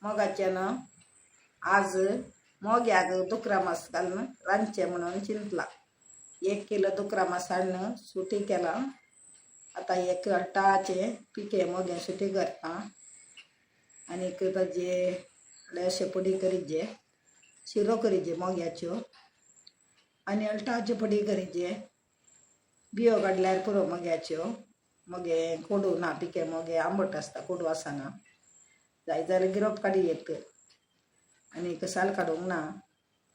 मोगाच्यानं आज मोग्याग दुकरा मास घालणं रांचे म्हणून चिंतला. 1 किलो दुकरा मास हाडणं सुटी केला. आता एक टाचे पिके मोगे सुटी करता आणि ताजे अशे पडी करीजे शिरो करीजे मोग्याच्यो आणि टाचे पडी करीजे बियो काढल्यार पुरो मोग्याच्यो. मोगे कोडू ना पिके मोगे आंबट असता कोडू आसाना जाय जाल्यार गिरोप काडी येत आणि साल काढूंक ना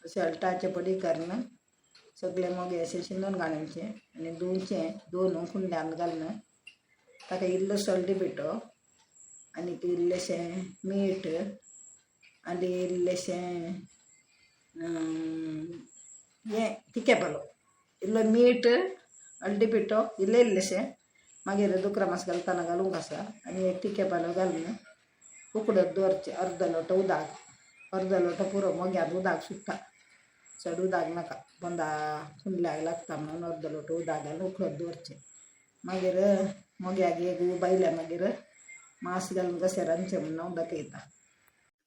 अशे अल्टाचे पडी करणं सगळे मोगे असे शिनून घालचे आणि धुवचे धुवन कुंड्यान घालणं ताका इल्लोसो हळदी पिठो आणि इल्लेशे मीठ आणि इल्लेशे हे तिखे पालो इल्लो मीठ हळदी पिठो इल्ले इल्लेशे मागीर दुकरा मास घालतना घालूंक आसा आणि एक तिखे पालो घालून उकडत दवरचे. अर्द लोटो उदक अर्द लोटो पुरो मोग्याक उदक सुट्टा चड उदक नाका बंदा कुंडल्याक लागता म्हणून अर्द लोटो उदक घालून उकडत दवरचे. मागीर मोग्याक एक बायल्या मागीर मास घालून कशें रांदचें म्हणून हांव दाखयता.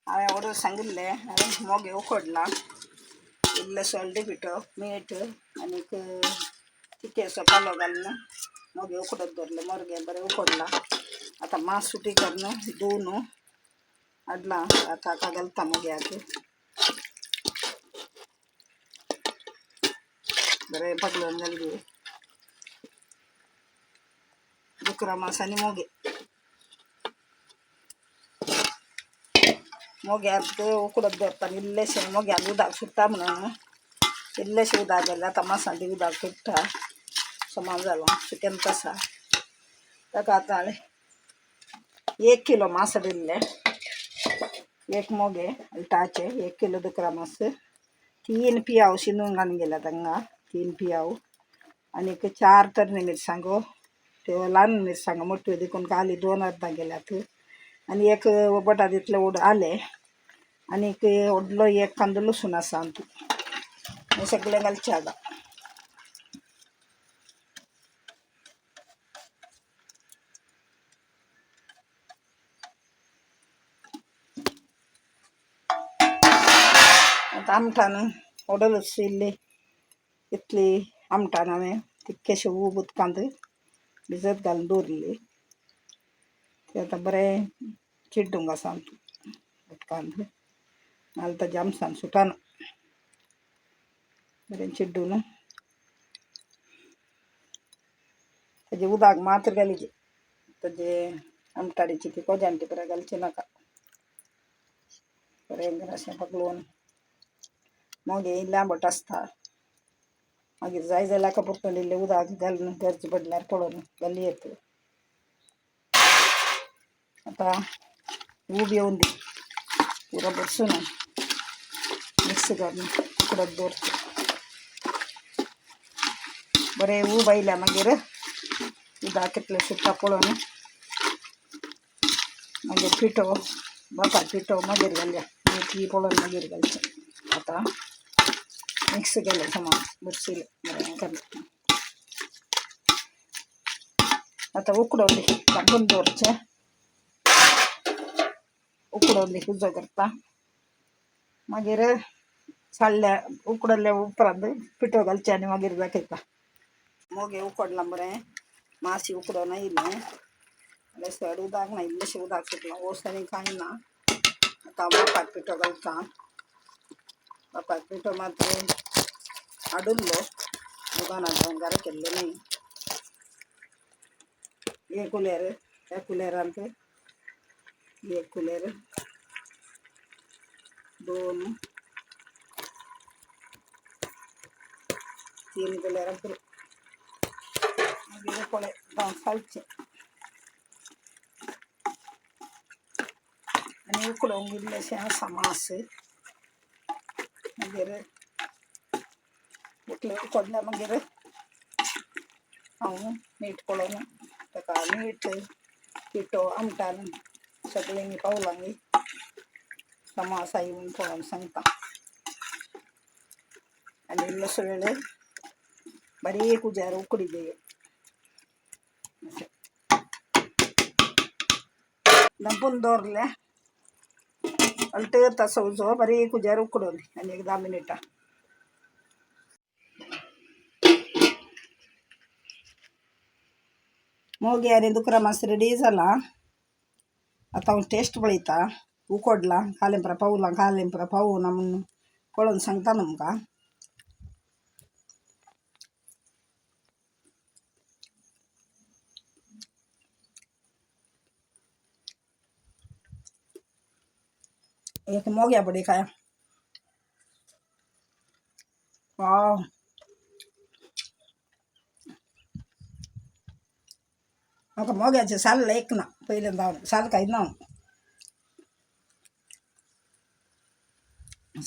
हांवें ऑर्डर सांगिल्लें हांवें मोगे उकडला इल्लोसो हळदी पिठो मीठ आनी तिखेसो पालो घालून मोगे उकडत दवरले. मोगे बरें उकडला. आतां मास सुटी करून धुवन हाडला ताका घालता मोग्याक बरें पगलोवन घालली दुकरा मास आनी मोग्याक उकडत दवरता. इल्लेशें मोग्याक उदक सुट्टा म्हणून इल्लेशें उदक घालें. आतां मासांनी उदक सुट्टा समान जालां चिकन तसा ताका आतां हांवें 1 किलो मास हाडिल्ले. एक मोगे अल्टाचे 1 किलो दुकरा मास 3 पियाव शिनून घालून गेल्या तांकां 3 पियाव आणि 4 तरणे मिरसांगो त्यो ल्हान मिरसांगो मोठ्यो देखून काली 2 अर्दां गेल्यात आणि एक बटाट इतले आले आणि व्हडलो एक कांदो लसूण आसा हे सगळें घालचें आतां. आमटान उडलच इल्ली इतली आमटान हांवें तितकेशे उदकांत भिजत घालून दवरली. ते आतां बरें चिड्डूंक आसा उदकांत नाल्यार ताजे आमटान सुटना. बरें चिड्डून ताजे उदक मात्र घालीचे ताजे आमटाडीची ती कोज्यांटी बरें घालची नाका. बरें अशें पगलोवन मोगे इल्लें आंबट आसता मागीर जाय जाल्यार हाका परतून इल्लें उदक घालून गरज पडल्यार पळोवन घालयेत. आतां उब येवन दी पुरो बरसून मिक्स करून उकडत दवरचें. बरें उब आयल्या मागीर उदक कितलें सुट्टा पळोवन मागीर पिठो बटाट पिठो मागीर घालया मीठ पळोवन मागीर घालचें. आतां मिक्स केलें समान बरसिलें बरें घालून आतां उकडोवन दी धांपून दवरचें. उकडोवन दी उजो करता मागीर साळ्ळ्या उकडल्या उपरांत पिठो घालचें आनी मागीर दाखयता. मोगे उकडलां बरें मातशें उकडोन आयलें चड उदक ना इल्लेशें उदक सुटलां ओस आनी कांय ना. आतां बटाट पिठो घालता. बटाट पिठो मात्र हाडुल्लो दुकानांतल्यान घरा केल्लो न्ही. 1 कुलेर 1 कुलेरांत 1 कुलेर 2 3 कुलेरां पुरो मागीर उकडे जावन सालचें आनी उकडोवंक इल्लेशें आसा मास मागीर इतलें उकडल्यार मागीर हांव मीठ पळोवन ताका मीठ पिठो आमटान सगळीं पावलांनी सम आसा म्हणून पळोवन सांगता. आनी इल्लोसो वेळ बारीक उज्यार उकडी दे धांपून दवरलें अल्ट तसवचो बरी कुजार उकडून आणि 10 मिनिटां मोगी आणि दुकरा मास रेडी झाला आता टेस्ट पळयता उकडला कालेंपरा पावला कालेंपरा पावून म्हणून कळून सांगता नमका एक मोग्या बडी काय वाव म्हाका मोग्याचे साल एक ना पहिल्यांदा साल काही ना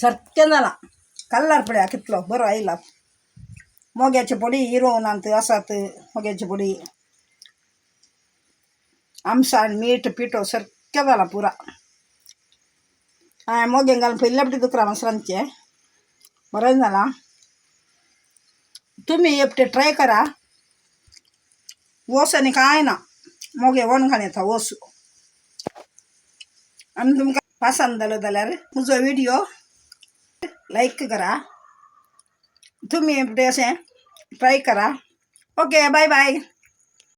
सारकें जाला कल्लार पळया कितलो बरो आयला मोग्याची पोडी हिरोवन अंत आसात मोग्याची पोडी आमसाण मीठ पिठो सारकें जाला पुरा हांवें मोग्यान घालून पयल्या फावटी दुकरा मास रांदचे बरें जाला तुम्ही एकटे ट्राय करा ओस आनी कांय ना मोगे वणघाण येता ओस आनी तुमकां पसंद जालो जाल्यार म्हजो व्हिडिओ लायक करा तुम्ही एकटे अशें ट्राय करा ओके बाय बाय